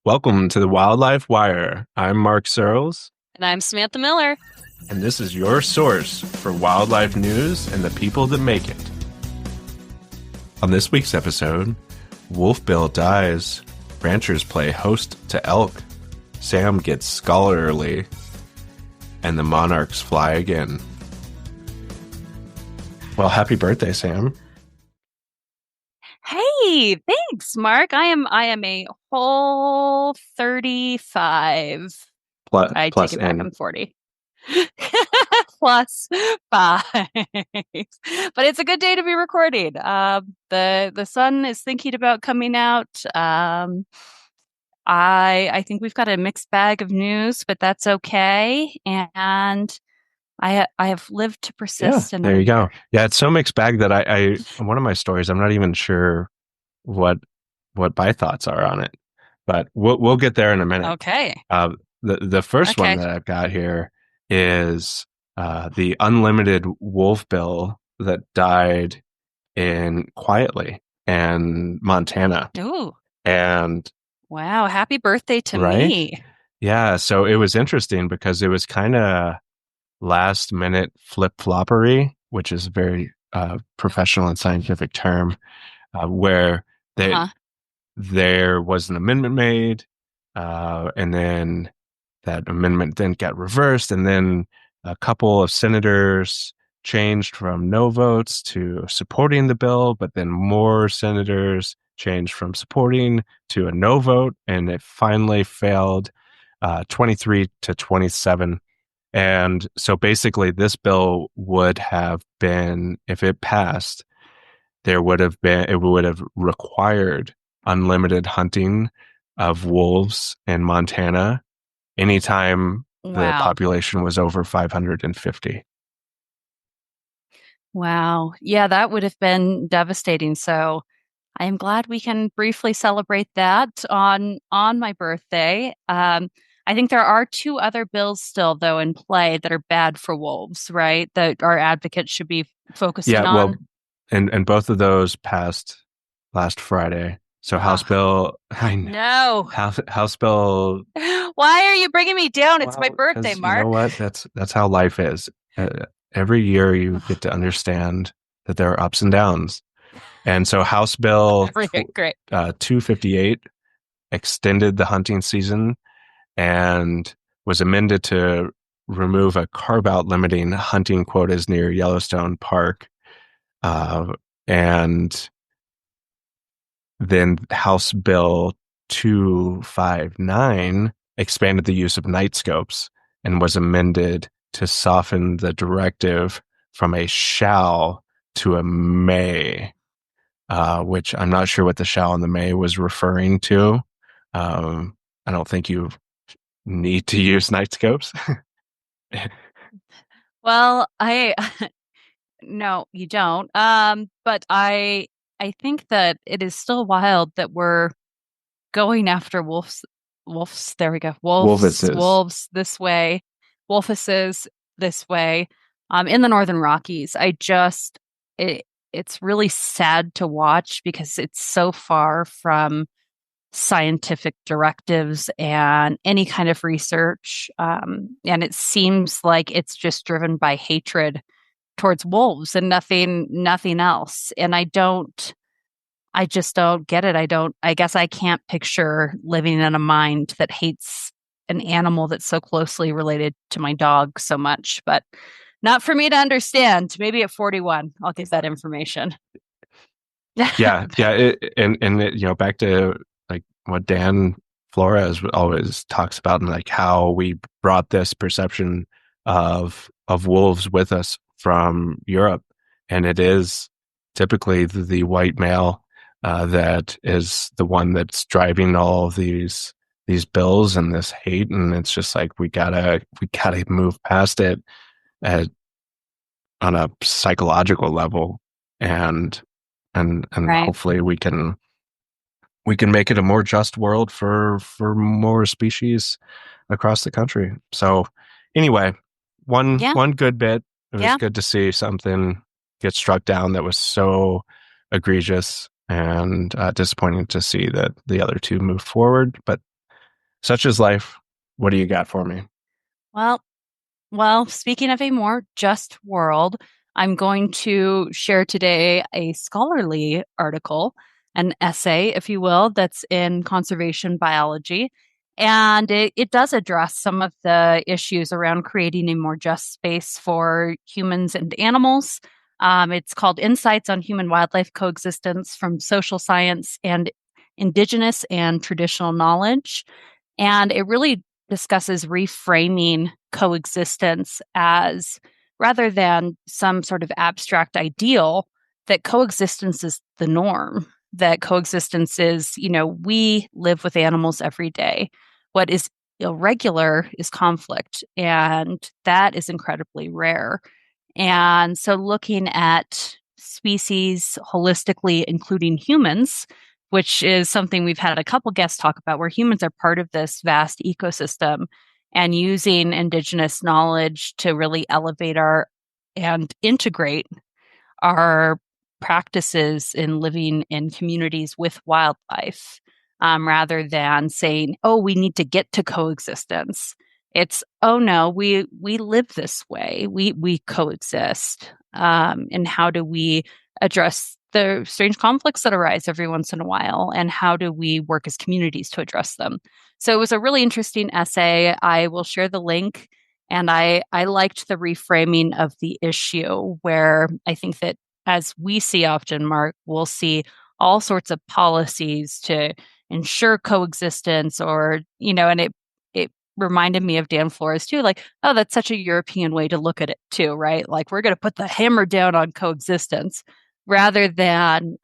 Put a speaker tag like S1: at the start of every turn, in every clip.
S1: Welcome to the Wildlife Wire. I'm Mark Searles,
S2: And I'm Samantha Miller.
S1: and this is your source for wildlife news and the people that make it. On this week's episode, Wolfbill dies, ranchers play host to elk, Sam gets scholarly, and the monarchs fly again. Well, happy birthday, Sam.
S2: Hey, thanks, Mark. I am a whole 35. I take
S1: Plus
S2: it back.
S1: N.
S2: I'm 40. Plus 5. But it's a good day to be recording. The sun is thinking about coming out. I think we've got a mixed bag of news, but that's okay. And I have lived to
S1: Yeah,
S2: persist. And
S1: there
S2: I'm
S1: you go.
S2: here.
S1: Yeah, it's so mixed bag that I one of my stories, I'm not even sure what my thoughts are on it, but we'll get there in a minute.
S2: Okay.
S1: The first one
S2: Okay.
S1: that I've got here is the unlimited wolfbill that died in quietly in Montana,
S2: Ooh.
S1: and
S2: Wow, happy birthday to
S1: right,
S2: me.
S1: yeah. So it was interesting because it was kind of last minute flip floppery, which is a very professional and scientific term, where they
S2: Uh-huh.
S1: there was an amendment made, and then that amendment then got reversed, and then a couple of senators changed from no votes to supporting the bill, but then more senators changed from supporting to a no vote, and it finally failed 23 to 27. And so basically, this bill would have been, if it passed, it would have required unlimited hunting of wolves in Montana anytime the
S2: Wow.
S1: population was over 550.
S2: Wow. Yeah, that would have been devastating. So I am glad we can briefly celebrate that on my birthday. I think there are two other bills still, though, in play that are bad for wolves, right? That our advocates should be focusing
S1: Yeah, well,
S2: on.
S1: and both of those passed last Friday. So House
S2: Oh,
S1: Bill, I know,
S2: no.
S1: House Bill.
S2: Why are you bringing me down? It's my
S1: Well,
S2: birthday,
S1: because you know
S2: Mark.
S1: what? That's how life is. Every year you get to understand that there are ups and downs. And so House Bill
S2: Great.
S1: 258 extended the hunting season and was amended to remove a carve out limiting hunting quotas near Yellowstone Park. And then House Bill 259 expanded the use of night scopes and was amended to soften the directive from a shall to a may, which I'm not sure what the shall and the may was referring to. I don't think you need to use night scopes.
S2: Well, I no, you don't. But I think that it is still wild that we're going after wolves, there we go.
S1: Wolvises.
S2: Wolves this way, wolfises this way, in the Northern Rockies. It it's really sad to watch because it's so far from scientific directives and any kind of research. And it seems like it's just driven by hatred towards wolves and nothing else. And I just don't get it. I guess I can't picture living in a mind that hates an animal that's so closely related to my dog so much, but not for me to understand. Maybe at 41, I'll get that information.
S1: Yeah, yeah, back to like what Dan Flores always talks about, and like how we brought this perception of wolves with us from Europe, and it is typically the white male that is the one that's driving all of these bills and this hate, and it's just like we gotta move past it at, on a psychological level, and and
S2: Right.
S1: hopefully we can make it a more just world for more species across the country. So anyway, one
S2: Yeah.
S1: one good bit. It was
S2: Yeah.
S1: good to see something get struck down that was so egregious, and disappointing to see that the other two moved forward. But Such is life. What do you got for me?
S2: Well, speaking of a more just world, I'm going to share today a scholarly article, an essay, if you will, that's in conservation biology. And it does address some of the issues around creating a more just space for humans and animals. It's called Insights on Human Wildlife Coexistence from Social Science and Indigenous and Traditional Knowledge. And it really discusses reframing coexistence as rather than some sort of abstract ideal, that coexistence is the norm, that coexistence is, we live with animals every day. What is irregular is conflict, and that is incredibly rare. And so looking at species holistically, including humans, which is something we've had a couple guests talk about, where humans are part of this vast ecosystem and using indigenous knowledge to really elevate our and integrate our practices in living in communities with wildlife, rather than saying, "Oh, we need to get to coexistence." It's, "Oh no, we live this way. We coexist." And how do we address the strange conflicts that arise every once in a while, and how do we work as communities to address them? So it was a really interesting essay. I will share the link. And I liked the reframing of the issue, where I think that as we see often, Mark, we'll see all sorts of policies to ensure coexistence, or, and it reminded me of Dan Flores too, like, oh, that's such a European way to look at it too, right? Like, we're going to put the hammer down on coexistence rather than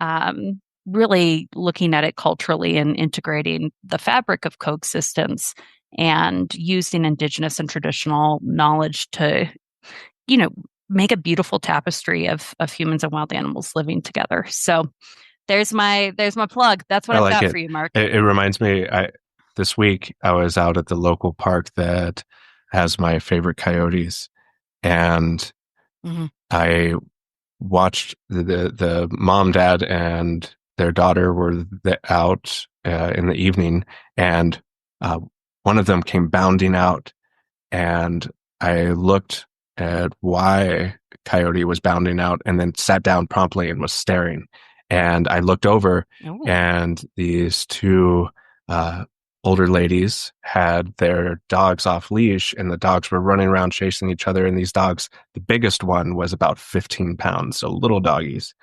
S2: really looking at it culturally and integrating the fabric of coexistence and using indigenous and traditional knowledge to, you know, make a beautiful tapestry of humans and wild animals living together. So there's my plug. That's what
S1: I
S2: I've
S1: like
S2: got
S1: it.
S2: for you, Mark.
S1: It reminds me, this week I was out at the local park that has my favorite coyotes, and
S2: Hmm.
S1: I watched the mom, dad, and their daughter were out in the evening, and uh, one of them came bounding out, and I looked at why Coyote was bounding out, and then sat down promptly and was staring. And I looked over,
S2: Oh,
S1: and these two uh, older ladies had their dogs off leash, and the dogs were running around chasing each other. And these dogs, the biggest one was about 15 pounds, so little doggies.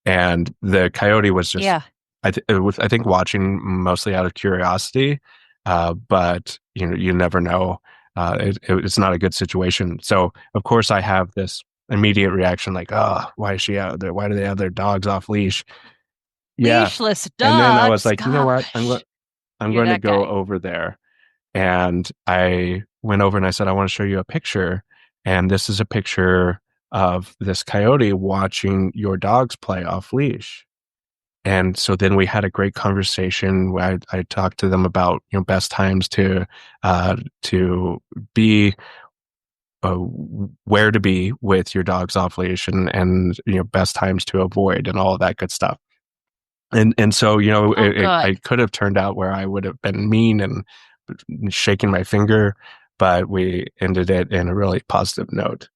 S1: And the coyote was just,
S2: yeah.
S1: I think, watching mostly out of curiosity. But you never know. It's not a good situation. So of course I have this immediate reaction like, oh, why is she out there? Why do they have their dogs off leash? Yeah.
S2: Leashless
S1: And then I was
S2: dogs.
S1: like, you know what?
S2: Gosh,
S1: I'm
S2: you're
S1: going to
S2: that
S1: go
S2: guy.
S1: over there. And I went over and I said, I want to show you a picture. And this is a picture of this coyote watching your dogs play off leash. And so then we had a great conversation. I talked to them about best times to be uh, where to be with your dog's off leash, and best times to avoid, and all of that good stuff. And so
S2: Oh,
S1: I
S2: good.
S1: could have turned out where I would have been mean and shaking my finger, but we ended it in a really positive note.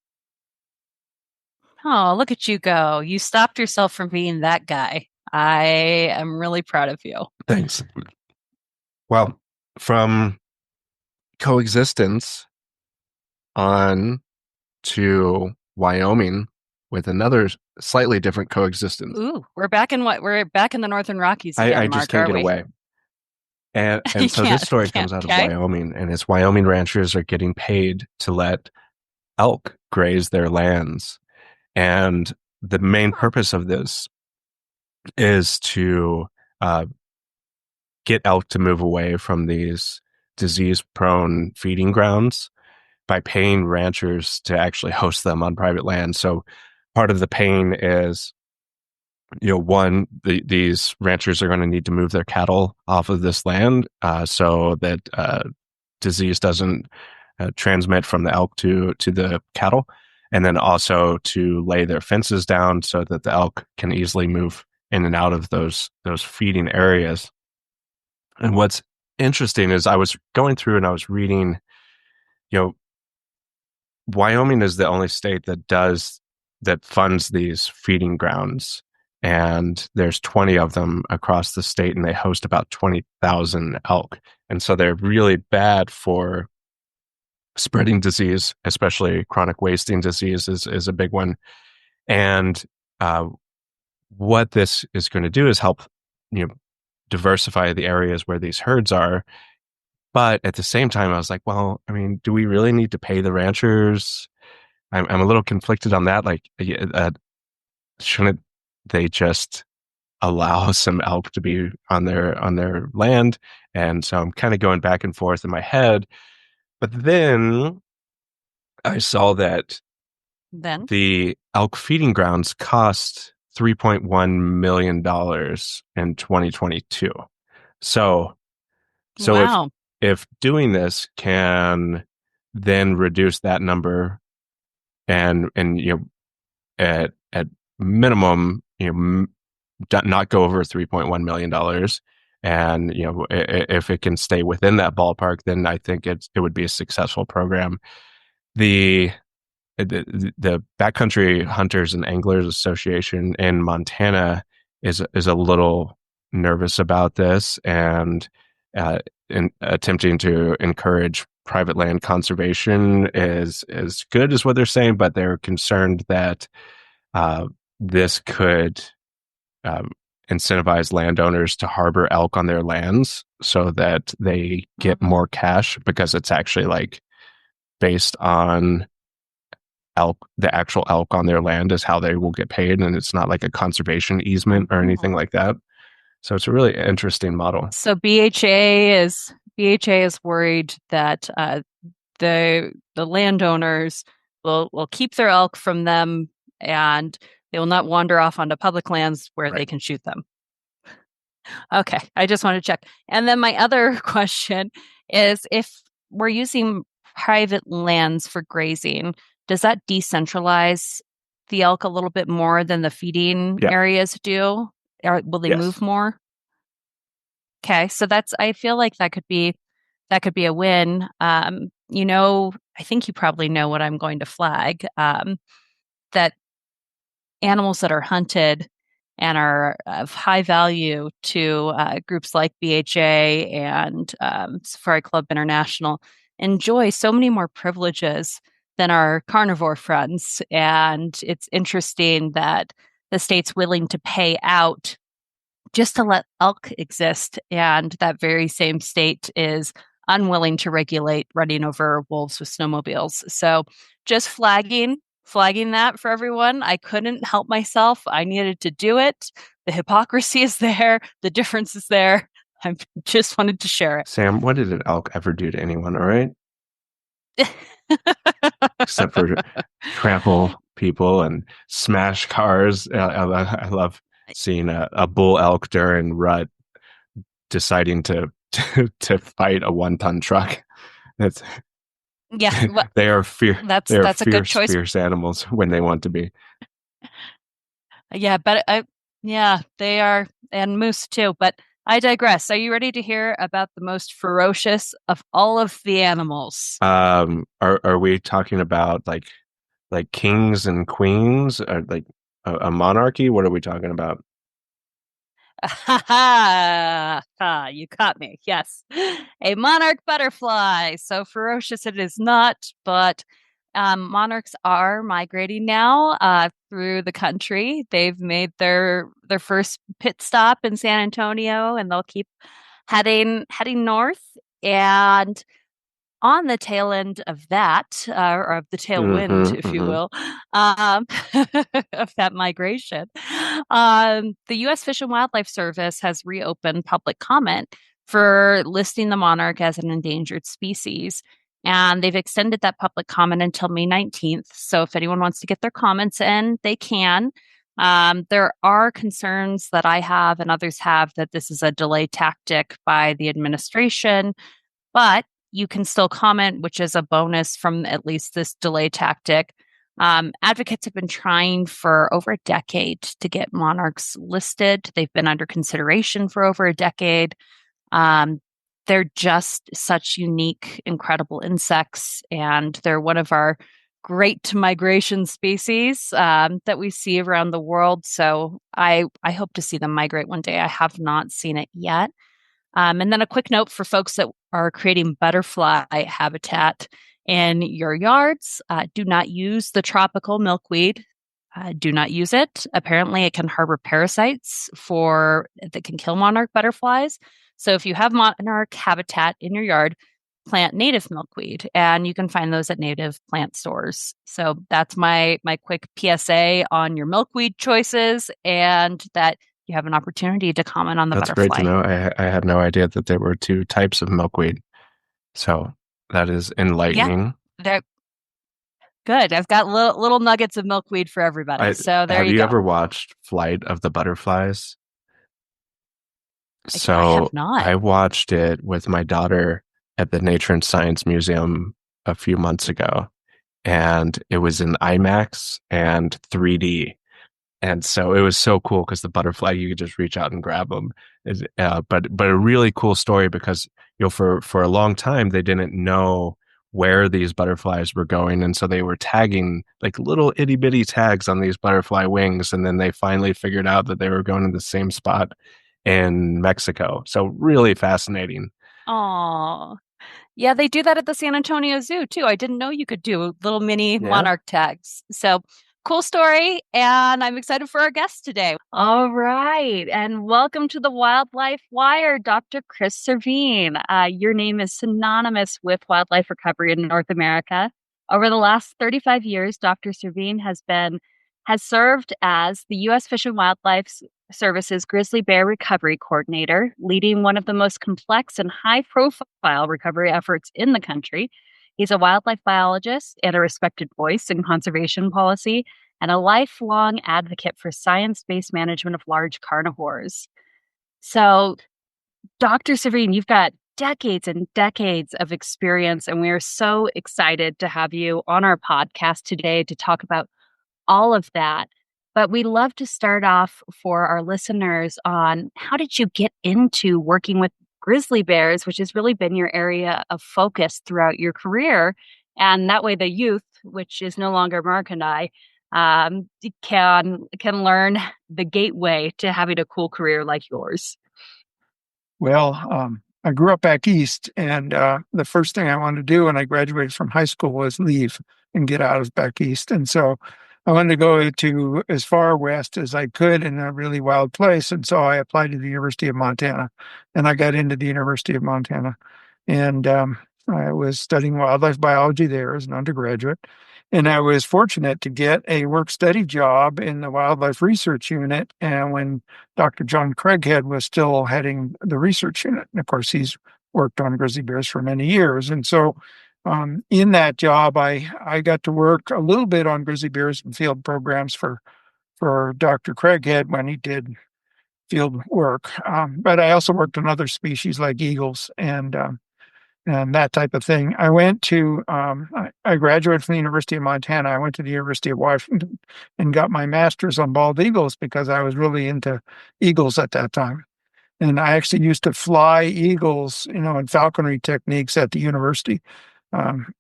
S2: Oh, look at you go. You stopped yourself from being that guy. I am really proud of you.
S1: Thanks. Well, from coexistence on to Wyoming with another slightly different coexistence.
S2: Ooh, we're back in the Northern Rockies
S1: I
S2: again,
S1: just
S2: Mark,
S1: can't
S2: are
S1: get
S2: we?
S1: away. And
S2: You
S1: so this
S2: can't,
S1: story comes out of
S2: okay.
S1: Wyoming, and it's Wyoming ranchers are getting paid to let elk graze their lands. And the main purpose of this is to uh, get elk to move away from these disease prone feeding grounds by paying ranchers to actually host them on private land. So part of the pain is, one, these ranchers are going to need to move their cattle off of this land so that disease doesn't transmit from the elk to the cattle, and then also to lay their fences down so that the elk can easily move in and out of those feeding areas. And what's interesting is I was going through and I was reading, you know, Wyoming is the only state that funds these feeding grounds. And there's 20 of them across the state, and they host about 20,000 elk. And so they're really bad for spreading disease, especially chronic wasting disease is a big one. And uh, what this is going to do is help, you know, diversify the areas where these herds are. But at the same time, I was like, well, I mean, do we really need to pay the ranchers? I'm a little conflicted on that. Like, shouldn't they just allow some elk to be on their land? And so I'm kind of going back and forth in my head. But then I saw that
S2: Then,
S1: the elk feeding grounds cost $3.1 million in 2022. So so
S2: wow.
S1: if doing this can then reduce that number and you know at minimum not go over $3.1 million, and you know if it can stay within that ballpark, then I think it would be a successful program. The the Backcountry Hunters and Anglers Association in Montana is a little nervous about this, and in attempting to encourage private land conservation is good, is what they're saying, but they're concerned that uh, this could um, incentivize landowners to harbor elk on their lands so that they get
S2: Hmm.
S1: more cash, because it's actually like based on elk, the actual elk on their land is how they will get paid, and it's not like a conservation easement or anything
S2: Hmm.
S1: like that. So it's a really interesting model.
S2: So BHA is worried that the landowners will keep their elk from them, and they will not wander off onto public lands where they
S1: Right.
S2: can shoot them. Okay, I just want to check. And then my other question is, if we're using private lands for grazing, does that decentralize the elk a little bit more than the feeding
S1: Yeah.
S2: areas do? Or will they move
S1: Yes.
S2: more? Okay, so I feel like that could be a win. I think you probably know what I'm going to flag. That animals that are hunted and are of high value to groups like BHA and Safari Club International enjoy so many more privileges than our carnivore friends. And it's interesting that the state's willing to pay out just to let elk exist, and that very same state is unwilling to regulate running over wolves with snowmobiles. So just flagging that for everyone. I couldn't help myself. I needed to do it. The hypocrisy is there, the difference is there. I just wanted to share
S1: Sam, what did an elk ever do to anyone? All right.
S2: it.
S1: Except for trample people and smash cars. I love seeing a bull elk during rut deciding to fight a 1 ton truck. That's
S2: Yeah, well,
S1: they are
S2: that's
S1: they are
S2: that's a good
S1: fierce,
S2: choice.
S1: fierce animals when they want to be.
S2: Yeah, but yeah, they are, and moose too. But I digress. Are you ready to hear about the most ferocious of all of the animals?
S1: Are we talking about like kings and queens, or like a monarchy? What are we talking about?
S2: Ha ha! Ha, you caught me. Yes. A monarch butterfly. So ferocious it is not, but monarchs are migrating now through the country. They've made their first pit stop in San Antonio, and they'll keep heading north. And on the tail end of that, or of the tailwind,
S1: Mm-hmm,
S2: if you
S1: mm-hmm.
S2: will, um, of that migration, the U.S. Fish and Wildlife Service has reopened public comment for listing the monarch as an endangered species. And they've extended that public comment until May 19th. So if anyone wants to get their comments in, they can. There are concerns that I have and others have that this is a delay tactic by the administration, but you can still comment, which is a bonus from at least this delay tactic. Advocates have been trying for over a decade to get monarchs listed. They've been under consideration for over a decade. Um, they're just such unique, incredible insects, and they're one of our great migration species that we see around the world. So I hope to see them migrate one day. I have not seen it yet. And then a quick note for folks that are creating butterfly habitat in your yards: do not use the tropical milkweed. Do not use it. Apparently, it can harbor parasites that can kill monarch butterflies. So if you have monarch habitat in your yard, plant native milkweed, and you can find those at native plant stores. So that's my quick PSA on your milkweed choices, and that you have an opportunity to comment on the
S1: That's great to
S2: butterfly.
S1: know. I had no idea that there were two types of milkweed. So that is
S2: Yeah,
S1: enlightening.
S2: they're good. I've got little nuggets of milkweed for everybody.
S1: I
S2: So there
S1: have
S2: you
S1: you
S2: go.
S1: ever watched Flight of the Butterflies?
S2: I have
S1: So
S2: not.
S1: I watched it with my daughter at the Nature and Science Museum a few months ago, and it was in IMAX and 3D. And so it was so cool because the butterfly, you could just reach out and grab them. But a really cool story because for a long time they didn't know where these butterflies were going, and so they were tagging like little itty bitty tags on these butterfly wings, and then they finally figured out that they were going to the same spot in Mexico. So really fascinating.
S2: Oh, yeah, they do that at the San Antonio Zoo too. I didn't know you could do little mini
S1: Yeah.
S2: monarch tags. So cool story. And I'm excited for our guest today. All right. And welcome to the Wildlife Wire, Dr. Chris Servheen. Your name is synonymous with wildlife recovery in North America. Over the last 35 years, Dr. Servheen has served as the U.S. Fish and Wildlife Service's Grizzly Bear Recovery Coordinator, leading one of the most complex and high profile recovery efforts in the country. He's a wildlife biologist and a respected voice in conservation policy, and a lifelong advocate for science based management of large carnivores. So, Dr. Servheen, you've got decades and decades of experience, and we are so excited to have you on our podcast today to talk about all of that. But we love to start off for our listeners on how did you get into working with grizzly bears, which has really been your area of focus throughout your career. And that way the youth, which is no longer Mark and I, can learn the gateway to having a cool career like yours.
S3: Well, I grew up back east, and the first thing I wanted to do when I graduated from high school was leave and get out of back east. And so I wanted to go to as far west as I could in a really wild place. And so I applied to the University of Montana, and I got into the University of Montana. And I was studying wildlife biology there as an undergraduate. And I was fortunate to get a work study job in the wildlife research unit. And when Dr. John Craighead was still heading the research unit. And of course, he's worked on grizzly bears for many years. And so in that job, I got to work a little bit on grizzly bears and field programs for Dr. Craighead when he did field work. But I also worked on other species like eagles and that type of thing. I graduated from the University of Montana. I went to the University of Washington and got my master's on bald eagles because I was really into eagles at that time. And I actually used to fly eagles, in falconry techniques at the university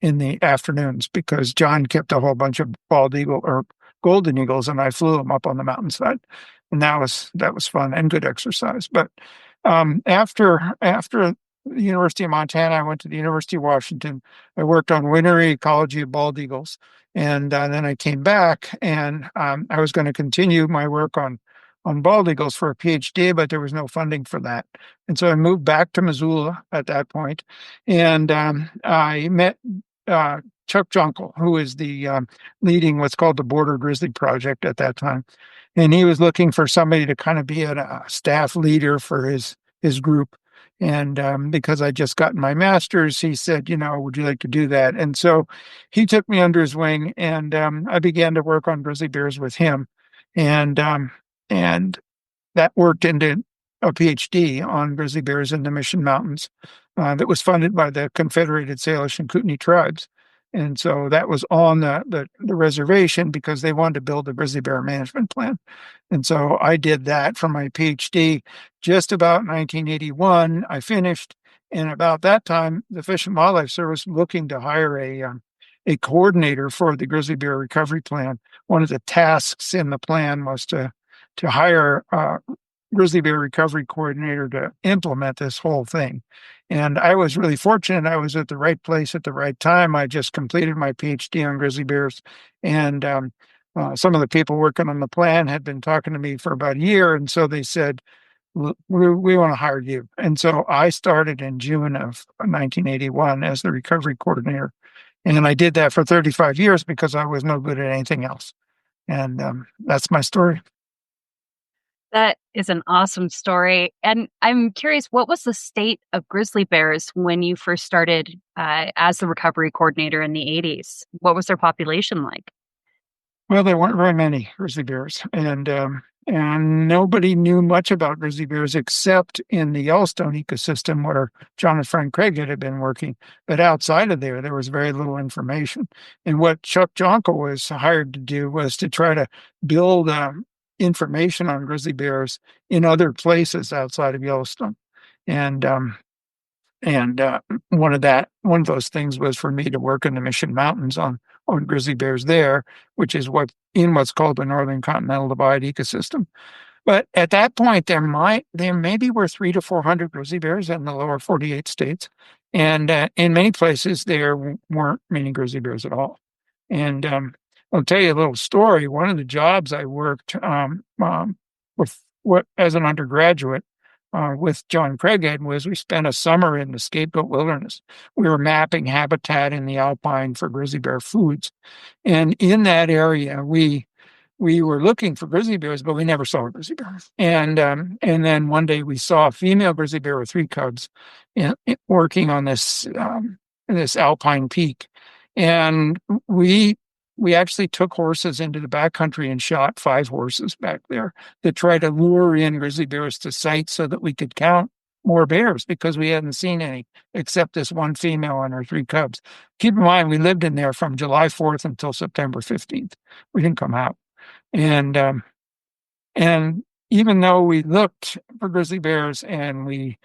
S3: in the afternoons because John kept a whole bunch of bald eagle or golden eagles, and I flew them up on the mountainside, and that was fun and good exercise. But after the University of Montana, I went to the University of Washington. I worked on winter ecology of bald eagles, and then I came back, and I was going to continue my work on bald eagles for a PhD, but there was no funding for that. And so I moved back to Missoula at that point, and I met Chuck Junkel, who is the leading what's called the Border Grizzly Project at that time. And he was looking for somebody to kind of be a staff leader for his group. And because I just gotten my master's, he said, would you like to do that? And so he took me under his wing, and I began to work on grizzly bears with him. And that worked into a PhD on grizzly bears in the Mission Mountains that was funded by the Confederated Salish and Kootenai tribes. And so that was on the reservation because they wanted to build a grizzly bear management plan. And so I did that for my PhD just about 1981. I finished, And about that time, the Fish and Wildlife Service was looking to hire a coordinator for the Grizzly Bear Recovery Plan. One of the tasks in the plan was to hire a Grizzly Bear Recovery Coordinator to implement this whole thing. And I was really fortunate. I was at the right place at the right time. I just completed my PhD on grizzly bears, and some of the people working on the plan had been talking to me for about a year, and so they said, we want to hire you. And so I started in June of 1981 as the recovery coordinator. And I did that for 35 years because I was no good at anything else. And that's my story.
S2: That is an awesome story. And I'm curious, what was the state of grizzly bears when you first started as the recovery coordinator in the 80s? What was their population like?
S3: Well, there weren't very many grizzly bears, and nobody knew much about grizzly bears except in the Yellowstone ecosystem where John and Frank Craig had been working. But outside of there was very little information. And what Chuck Jonko was hired to do was to try to build information on grizzly bears in other places outside of Yellowstone. And one of those things was for me to work in the Mission Mountains on grizzly bears there, which is what's called the Northern Continental Divide ecosystem. But at that point, there maybe were 300 to 400 grizzly bears in the lower 48 states, and in many places there weren't many grizzly bears at all. And I'll tell you a little story. One of the jobs I worked as an undergraduate with John Craighead was we spent a summer in the Scapegoat Wilderness. We were mapping habitat in the alpine for grizzly bear foods. And in that area, we were looking for grizzly bears, but we never saw a grizzly bear. And then one day we saw a female grizzly bear with 3 cubs working on this alpine peak. And we actually took horses into the backcountry and shot 5 horses back there to try to lure in grizzly bears to sites so that we could count more bears because we hadn't seen any except this one female and her 3 cubs. Keep in mind, we lived in there from July 4th until September 15th. We didn't come out. And even though we looked for grizzly bears and we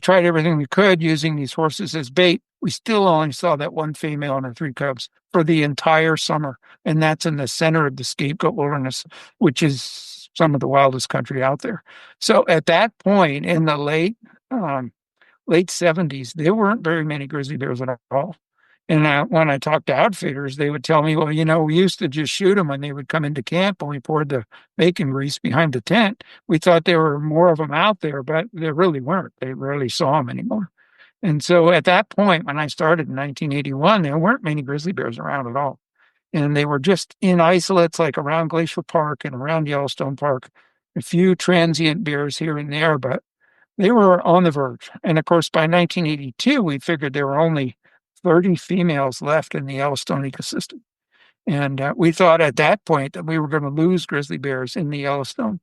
S3: tried everything we could using these horses as bait, we still only saw that one female and her 3 cubs for the entire summer. And that's in the center of the Scapegoat Wilderness, which is some of the wildest country out there. So at that point in the late 70s, there weren't very many grizzly bears at all. And when I talked to outfitters, they would tell me, well, we used to just shoot them when they would come into camp and we poured the bacon grease behind the tent. We thought there were more of them out there, but there really weren't. They rarely saw them anymore. And so at that point, when I started in 1981, there weren't many grizzly bears around at all. And they were just in isolates like around Glacier Park and around Yellowstone Park, a few transient bears here and there, but they were on the verge. And of course, by 1982, we figured there were only 30 females left in the Yellowstone ecosystem. And we thought at that point that we were going to lose grizzly bears in the Yellowstone.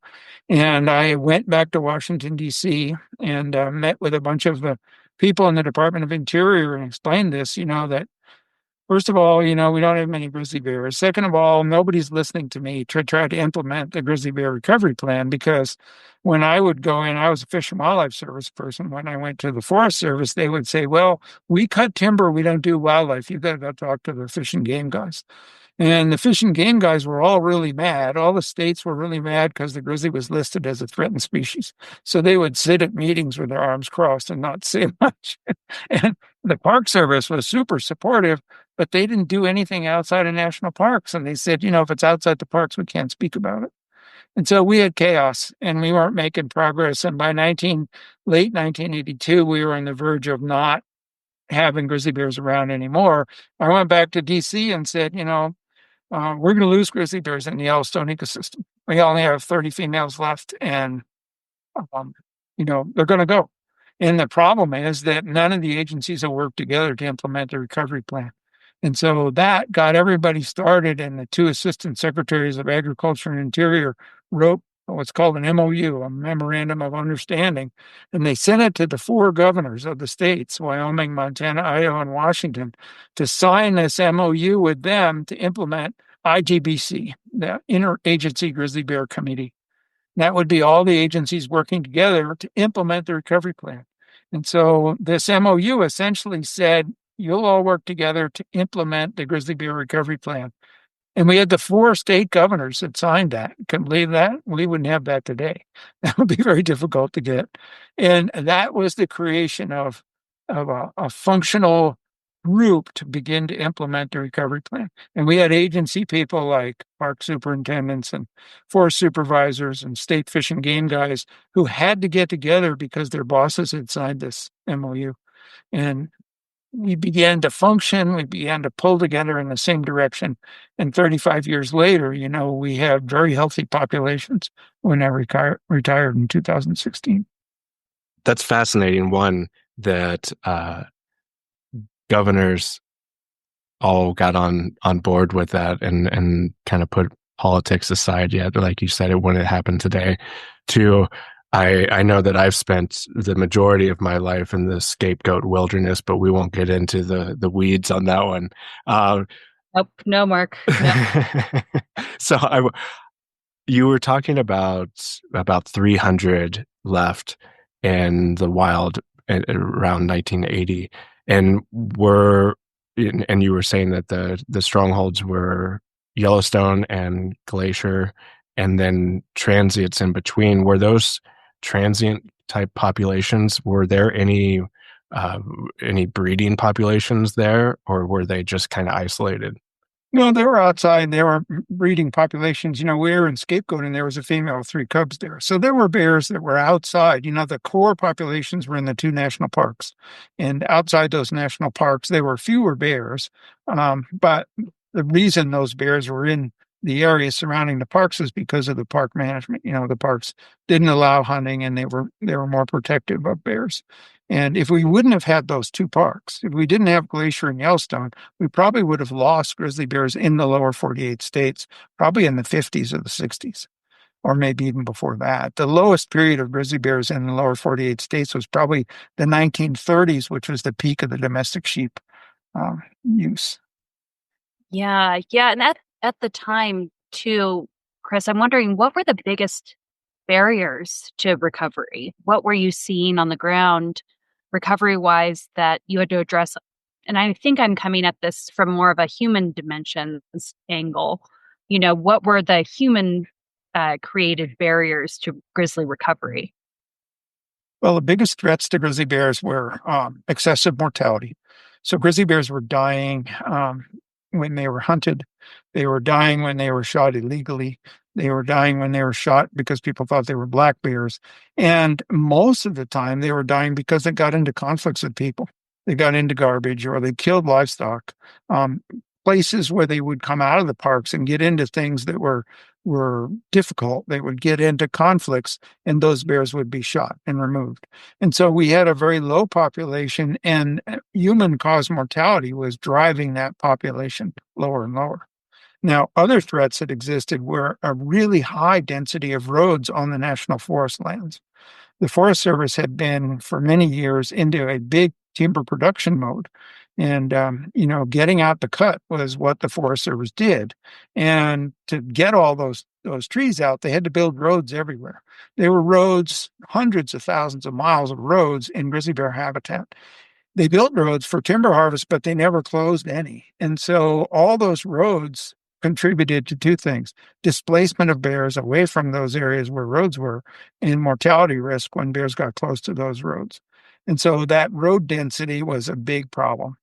S3: And I went back to Washington, D.C. and met with a bunch of the people in the Department of Interior and explained this, that first of all, we don't have many grizzly bears. Second of all, nobody's listening to me to try to implement the Grizzly Bear Recovery Plan because when I would go in, I was a Fish and Wildlife Service person. When I went to the Forest Service, they would say, well, we cut timber, we don't do wildlife. You've got to go talk to the fish and game guys. And the fish and game guys were all really mad. All the states were really mad because the grizzly was listed as a threatened species. So they would sit at meetings with their arms crossed and not say much. And the Park Service was super supportive, but they didn't do anything outside of national parks. And they said, if it's outside the parks, we can't speak about it. And so we had chaos and we weren't making progress. And by late 1982, we were on the verge of not having grizzly bears around anymore. I went back to DC and said, we're going to lose grizzly bears in the Yellowstone ecosystem. We only have 30 females left and, they're going to go. And the problem is that none of the agencies have worked together to implement the recovery plan. And so that got everybody started, and the 2 assistant secretaries of Agriculture and Interior wrote what's called an MOU, a Memorandum of Understanding, and they sent it to the 4 governors of the states, Wyoming, Montana, Idaho, and Washington, to sign this MOU with them to implement IGBC, the Interagency Grizzly Bear Committee. That would be all the agencies working together to implement the recovery plan. And so this MOU essentially said, you'll all work together to implement the Grizzly Bear Recovery Plan. And we had the 4 state governors that signed that. Can you believe that? We wouldn't have that today. That would be very difficult to get. And that was the creation of a functional group to begin to implement the recovery plan. And we had agency people like park superintendents and forest supervisors and state fish and game guys who had to get together because their bosses had signed this MOU. And we began to function, we began to pull together in the same direction. And 35 years later, we have very healthy populations when I retired in 2016.
S1: That's fascinating. One, that governors all got on board with that and kind of put politics aside. Yet, like you said, it wouldn't happen today. Two, I know that I've spent the majority of my life in the scapegoat wilderness, but we won't get into the weeds on that one.
S2: Nope, no, Mark. No.
S1: So you were talking about 300 left in the wild around 1980, and you were saying that the strongholds were Yellowstone and Glacier, and then transients in between. Were those transient type populations? Were there any breeding populations there, or were they just kind of isolated?
S3: No, they were outside. They were breeding populations. We were in Scapegoat, and there was a female with 3 cubs there. So there were bears that were outside. The core populations were in the 2 national parks. And outside those national parks, there were fewer bears. But the reason those bears were in the area surrounding the parks is because of the park management. The parks didn't allow hunting, and they were more protective of bears. And if we wouldn't have had those 2 parks, if we didn't have Glacier and Yellowstone, we probably would have lost grizzly bears in the lower 48 states, probably in the 50s or the 60s, or maybe even before that. The lowest period of grizzly bears in the lower 48 states was probably the 1930s, which was the peak of the domestic sheep use.
S2: Yeah. And at the time, too, Chris, I'm wondering, what were the biggest barriers to recovery? What were you seeing on the ground recovery-wise that you had to address? And I think I'm coming at this from more of a human dimensions angle. What were the human created barriers to grizzly recovery?
S3: Well, the biggest threats to grizzly bears were excessive mortality. So grizzly bears were dying when they were hunted. They were dying when they were shot illegally. They were dying when they were shot because people thought they were black bears. And most of the time, they were dying because they got into conflicts with people. They got into garbage, or they killed livestock. Places where they would come out of the parks and get into things that were difficult. They would get into conflicts, and those bears would be shot and removed. And so we had a very low population, and human-caused mortality was driving that population lower and lower. Now, other threats that existed were a really high density of roads on the national forest lands. The Forest Service had been for many years into a big timber production mode. And, getting out the cut was what the Forest Service did. And to get all those trees out, they had to build roads everywhere. There were roads, hundreds of thousands of miles of roads in grizzly bear habitat. They built roads for timber harvest, but they never closed any. And so all those roads contributed to 2 things: displacement of bears away from those areas where roads were, and mortality risk when bears got close to those roads. And so that road density was a big problem.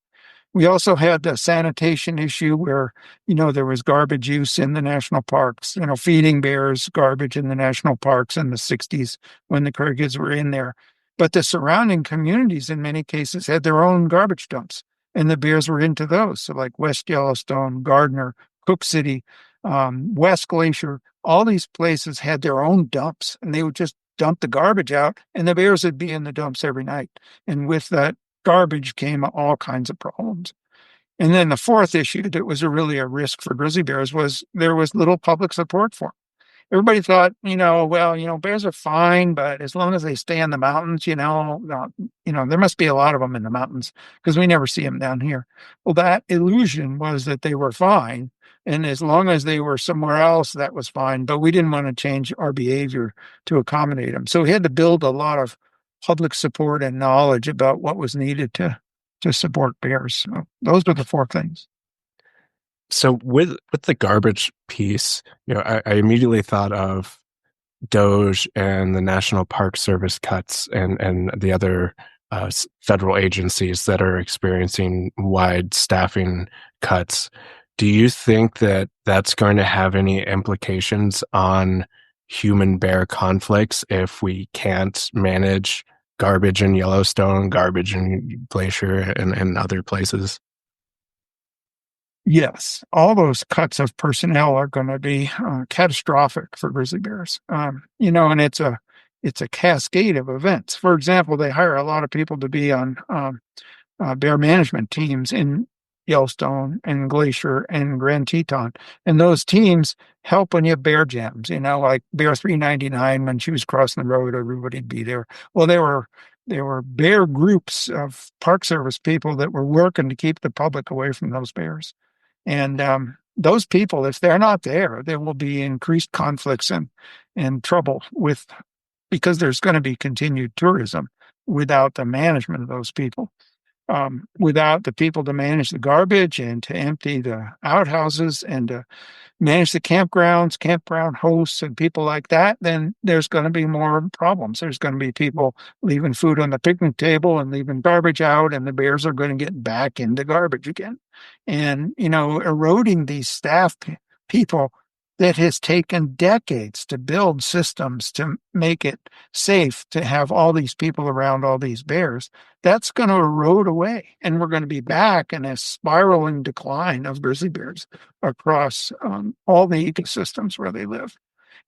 S3: We also had the sanitation issue where, there was garbage use in the national parks, feeding bears garbage in the national parks in the 60s when the Kyrgyz were in there. But the surrounding communities in many cases had their own garbage dumps, and the bears were into those. So like West Yellowstone, Gardner, Cook City, West Glacier, all these places had their own dumps, and they would just dump the garbage out, and the bears would be in the dumps every night. And with that garbage came all kinds of problems. And then the fourth issue that was really a risk for grizzly bears was there was little public support for them. Everybody thought, bears are fine, but as long as they stay in the mountains, there must be a lot of them in the mountains because we never see them down here. Well, that illusion was that they were fine. And as long as they were somewhere else, that was fine. But we didn't want to change our behavior to accommodate them. So we had to build a lot of public support and knowledge about what was needed to support bears. So those were the four things.
S1: So with the garbage piece, I immediately thought of Doge and the National Park Service cuts and the other federal agencies that are experiencing wide staffing cuts. Do you think that that's going to have any implications on human bear conflicts if we can't manage garbage in Yellowstone, garbage in Glacier, and other places?
S3: Yes, all those cuts of personnel are going to be catastrophic for grizzly bears. And it's a cascade of events. For example, they hire a lot of people to be on bear management teams in Yellowstone and Glacier and Grand Teton, and those teams help when you have bear jams. Like Bear 399, when she was crossing the road, everybody'd be there. Well, there were bear groups of Park Service people that were working to keep the public away from those bears. And those people, if they're not there, there will be increased conflicts and trouble because there's going to be continued tourism without the management of those people, without the people to manage the garbage and to empty the outhouses and to manage the campgrounds, campground hosts, and people like that, then there's going to be more problems. There's going to be people leaving food on the picnic table and leaving garbage out, and the bears are going to get back into garbage again. And, eroding these people that has taken decades to build systems to make it safe to have all these people around all these bears, that's going to erode away. And we're going to be back in a spiraling decline of grizzly bears across all the ecosystems where they live.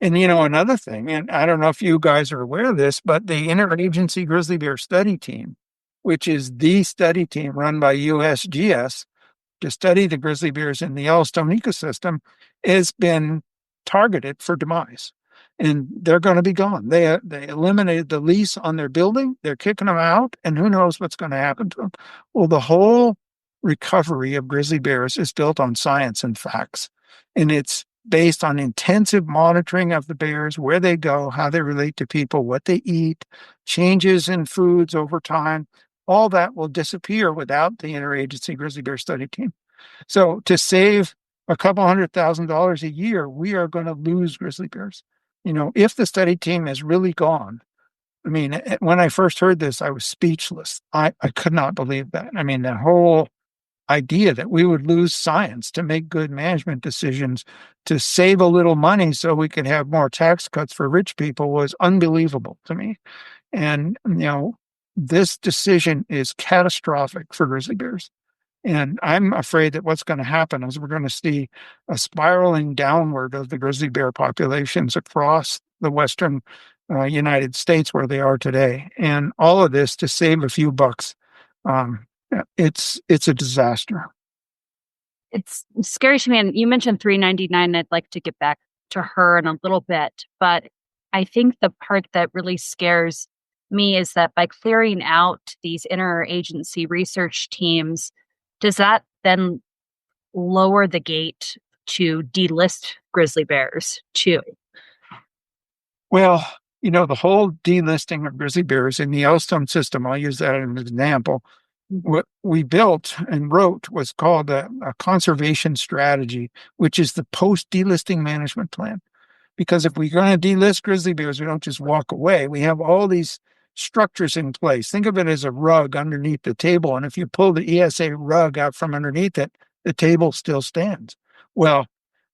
S3: And, another thing, and I don't know if you guys are aware of this, but the Interagency Grizzly Bear Study Team, which is the study team run by USGS, to study the grizzly bears in the Yellowstone ecosystem, has been targeted for demise. And they're going to be gone. They eliminated the lease on their building. They're kicking them out, and who knows what's going to happen to them. Well, the whole recovery of grizzly bears is built on science and facts. And it's based on intensive monitoring of the bears, where they go, how they relate to people, what they eat, changes in foods over time. All that will disappear without the Interagency Grizzly Bear Study Team. So to save a couple $100,000 a year, we are going to lose grizzly bears. If the study team is really gone, I mean, when I first heard this, I was speechless. I could not believe that. I mean, the whole idea that we would lose science to make good management decisions to save a little money so we could have more tax cuts for rich people was unbelievable to me. And, this decision is catastrophic for grizzly bears. And I'm afraid that what's going to happen is we're going to see a spiraling downward of the grizzly bear populations across the western United States where they are today. And all of this to save a few bucks. It's a disaster.
S2: It's scary to me. And you mentioned 399. I'd like to get back to her in a little bit. But I think the part that really scares me is that by clearing out these interagency research teams, does that then lower the gate to delist grizzly bears too?
S3: Well, the whole delisting of grizzly bears in the Yellowstone system, I'll use that as an example. What we built and wrote was called a conservation strategy, which is the post-delisting management plan. Because if we're going to delist grizzly bears, we don't just walk away. We have all these structures in place. Think of it as a rug underneath the table. And if you pull the ESA rug out from underneath it, the table still stands. Well,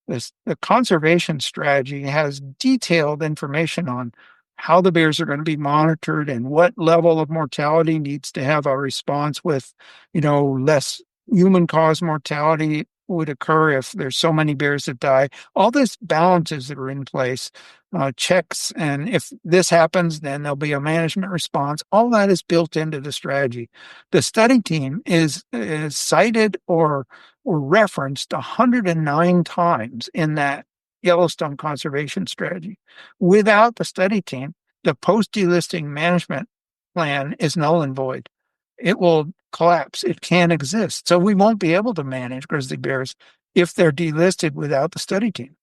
S3: the conservation strategy has detailed information on how the bears are going to be monitored and what level of mortality needs to have a response with, less human-caused mortality would occur if there's so many bears that die. All these balances that are in place, checks, and if this happens, then there'll be a management response. All that is built into the strategy. The study team is cited or referenced 109 times in that Yellowstone conservation strategy. Without the study team, the post-delisting management plan is null and void. It will collapse. It can't exist. So we won't be able to manage grizzly bears if they're delisted without the study team.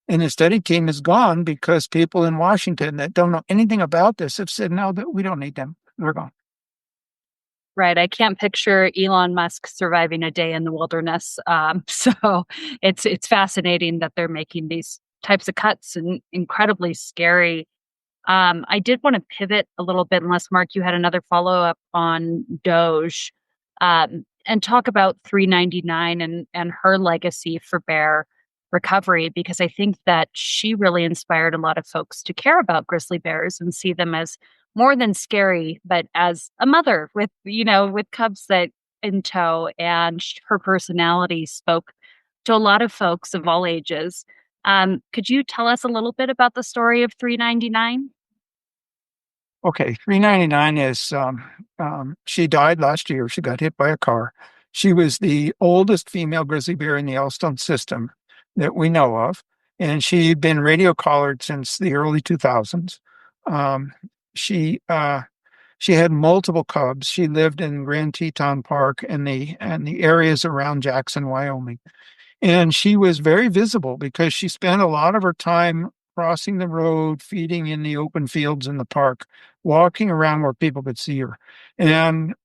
S3: And the study team is gone because people in Washington that don't know anything about this have said, no, that we don't need them. They're gone.
S2: Right. I can't picture Elon Musk surviving a day in the wilderness. So it's fascinating that they're making these types of cuts and incredibly scary. I did want to pivot a little bit, unless Mark, you had another follow up on Doge, and talk about 399 and her legacy for bear recovery, because I think that she really inspired a lot of folks to care about grizzly bears and see them as more than scary, but as a mother with, with cubs that in tow. And her personality spoke to a lot of folks of all ages. Could you tell us a little bit about the story of 399?
S3: Okay, 399 is she died last year. She got hit by a car. She was the oldest female grizzly bear in the Yellowstone system that we know of, and she'd been radio collared since the early 2000s. Um, she she had multiple cubs. She lived in Grand Teton Park and the areas around Jackson, Wyoming. And she was very visible because she spent a lot of her time crossing the road, feeding in the open fields in the park, walking around where people could see her. And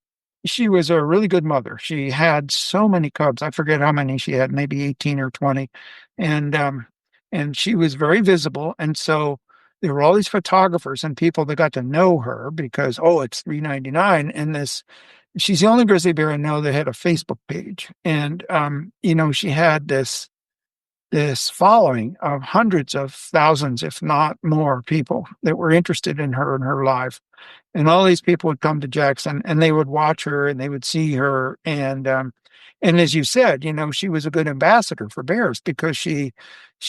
S3: she was a really good mother. She had so many cubs. I forget how many she had, maybe 18 or 20. And and she was very visible. And so there were all these photographers and people that got to know her because, oh, it's 399. And she's the only grizzly bear I know that had a Facebook page. And she had this following of hundreds of thousands, if not more, people that were interested in her and her life. And all these people would come to Jackson and they would watch her and they would see her. And as you said, she was a good ambassador for bears because she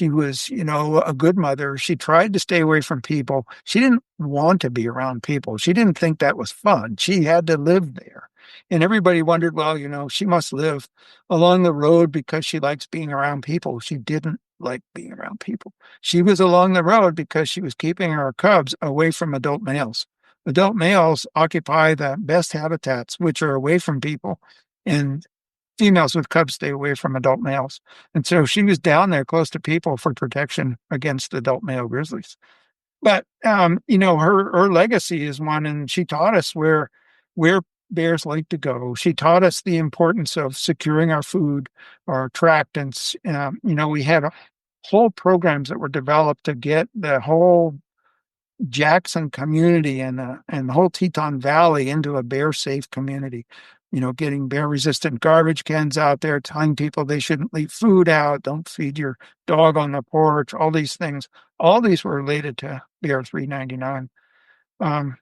S3: was, a good mother. She tried to stay away from people. She didn't want to be around people. She didn't think that was fun. She had to live there. And everybody wondered, well, she must live along the road because she likes being around people. She didn't like being around people. She was along the road because she was keeping her cubs away from adult males. Adult males occupy the best habitats, which are away from people, and females with cubs stay away from adult males. And so she was down there close to people for protection against adult male grizzlies. But her legacy is one, and she taught us where bears like to go. She taught us the importance of securing our food, our attractants. We had whole programs that were developed to get the whole Jackson community and the whole Teton Valley into a bear safe community. Getting bear resistant garbage cans out there, telling people they shouldn't leave food out, don't feed your dog on the porch, all these things. All these were related to Bear 399. Um,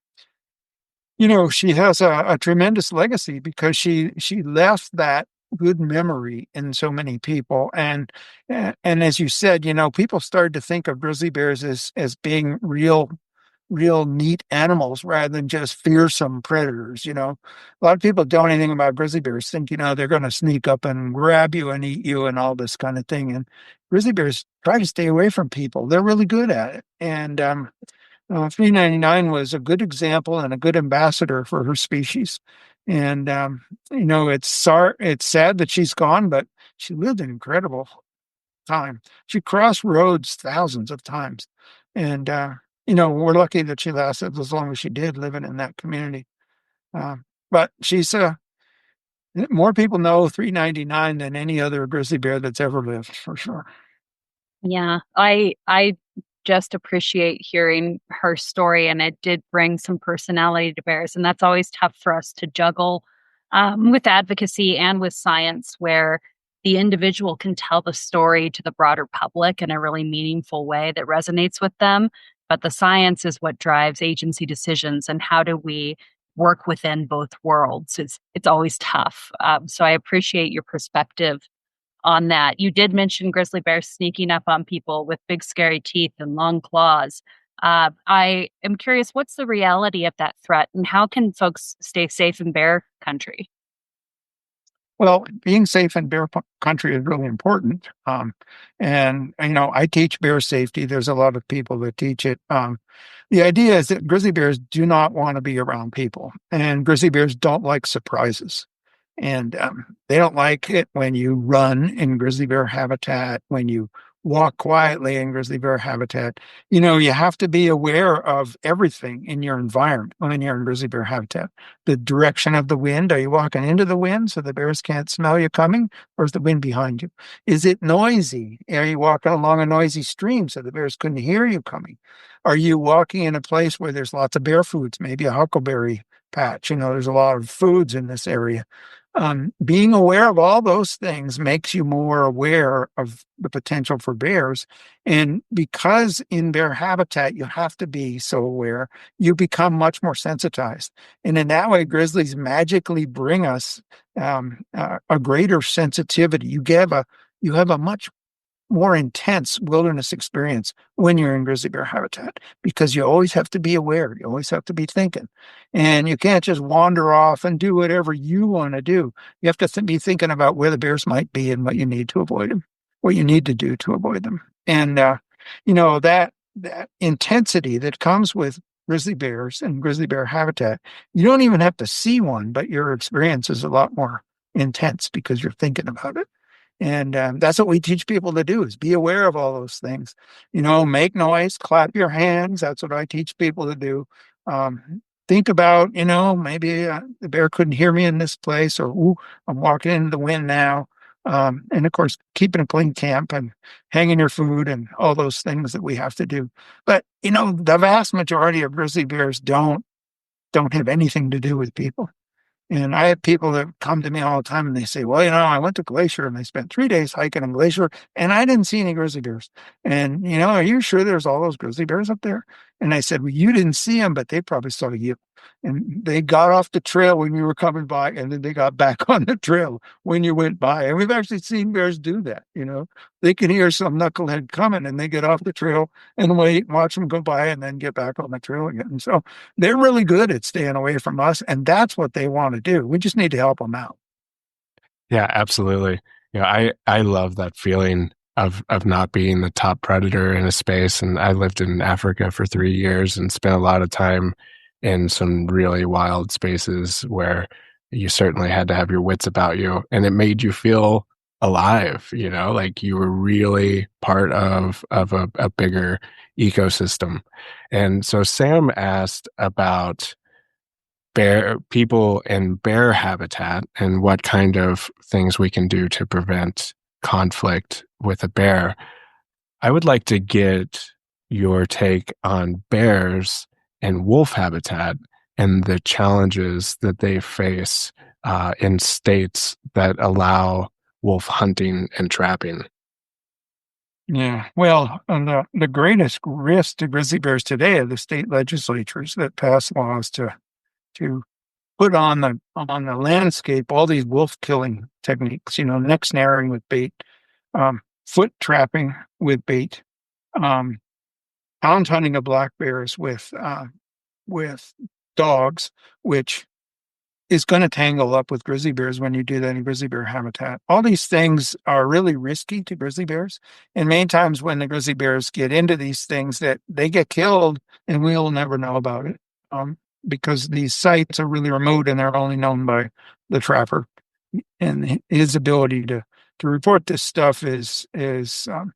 S3: she has a tremendous legacy because she left that good memory in so many people. And as you said, people started to think of grizzly bears as being real neat animals rather than just fearsome predators. A lot of people don't know anything about grizzly bears, think, they're going to sneak up and grab you and eat you and all this kind of thing. And grizzly bears try to stay away from people. They're really good at it. And 399 was a good example and a good ambassador for her species. And, it's sad that she's gone, but she lived an incredible time. She crossed roads thousands of times. And, we're lucky that she lasted as long as she did living in that community. But she's more people know 399 than any other grizzly bear that's ever lived, for sure.
S2: Yeah, I just appreciate hearing her story, and it did bring some personality to bears, and that's always tough for us to juggle with advocacy and with science, where the individual can tell the story to the broader public in a really meaningful way that resonates with them, but the science is what drives agency decisions, and how do we work within both worlds? It's always tough. So I appreciate your perspective on that. You did mention grizzly bears sneaking up on people with big scary teeth and long claws. I am curious, what's the reality of that threat, and how can folks stay safe in bear country?
S3: Well, being safe in bear country is really important. And, I teach bear safety. There's a lot of people that teach it. The idea is that grizzly bears do not want to be around people, and grizzly bears don't like surprises. And they don't like it when you run in grizzly bear habitat, when you walk quietly in grizzly bear habitat. You have to be aware of everything in your environment when you're in grizzly bear habitat. The direction of the wind. Are you walking into the wind so the bears can't smell you coming, or is the wind behind you? Is it noisy? Are you walking along a noisy stream so the bears couldn't hear you coming? Are you walking in a place where there's lots of bear foods, maybe a huckleberry patch? There's a lot of foods in this area. Being aware of all those things makes you more aware of the potential for bears. And because in bear habitat, you have to be so aware, you become much more sensitized. And in that way, grizzlies magically bring us a greater sensitivity. You have a much more intense wilderness experience when you're in grizzly bear habitat because you always have to be aware. You always have to be thinking. And you can't just wander off and do whatever you want to do. You have to be thinking about where the bears might be and what you need to avoid them, what you need to do to avoid them. And, that intensity that comes with grizzly bears and grizzly bear habitat, you don't even have to see one, but your experience is a lot more intense because you're thinking about it. And that's what we teach people to do is be aware of all those things. Make noise, clap your hands. That's what I teach people to do. Think about, maybe the bear couldn't hear me in this place, or ooh, I'm walking into the wind now. And of course, keeping a clean camp and hanging your food and all those things that we have to do. But, the vast majority of grizzly bears don't have anything to do with people. And I have people that come to me all the time and they say, well, I went to Glacier and I spent 3 days hiking in Glacier and I didn't see any grizzly bears. And, are you sure there's all those grizzly bears up there? And I said, well, you didn't see them, but they probably saw you. And they got off the trail when you were coming by and then they got back on the trail when you went by. And we've actually seen bears do that. They can hear some knucklehead coming and they get off the trail and wait, watch them go by and then get back on the trail again. And so they're really good at staying away from us. And that's what they want to do. We just need to help them out.
S1: Yeah, absolutely. I love that feeling of not being the top predator in a space. And I lived in Africa for 3 years and spent a lot of time in some really wild spaces where you certainly had to have your wits about you, and it made you feel alive, like you were really part of a bigger ecosystem. And so Sam asked about bear people in bear habitat and what kind of things we can do to prevent conflict with a bear. I would like to get your take on bears and wolf habitat and the challenges that they face in states that allow wolf hunting and trapping.
S3: Yeah, well, the greatest risk to grizzly bears today are the state legislatures that pass laws to put on the landscape all these wolf killing techniques. Neck snaring with bait, foot trapping with bait, hound hunting of black bears with dogs, which is going to tangle up with grizzly bears when you do that in grizzly bear habitat. All these things are really risky to grizzly bears. And many times when the grizzly bears get into these things, that they get killed and we'll never know about it. Because these sites are really remote and they're only known by the trapper. And his ability to report this stuff is there's a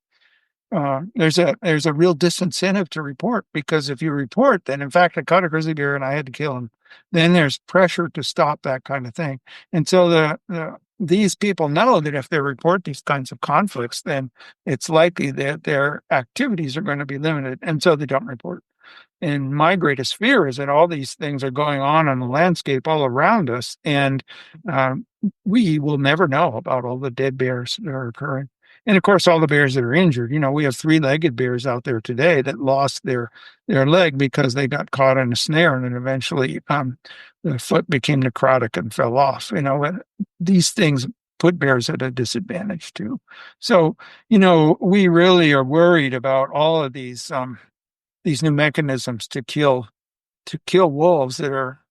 S3: real disincentive to report, because if you report, then in fact I caught a grizzly bear and I had to kill him, then there's pressure to stop that kind of thing. And so these people know that if they report these kinds of conflicts, then it's likely that their activities are going to be limited, and so they don't report. And my greatest fear is that all these things are going on the landscape all around us, and we will never know about all the dead bears that are occurring. And of course, all the bears that are injured. We have 3-legged bears out there today that lost their leg because they got caught in a snare, and then eventually the foot became necrotic and fell off. These things put bears at a disadvantage too. So, we really are worried about all of these new mechanisms to kill wolves that are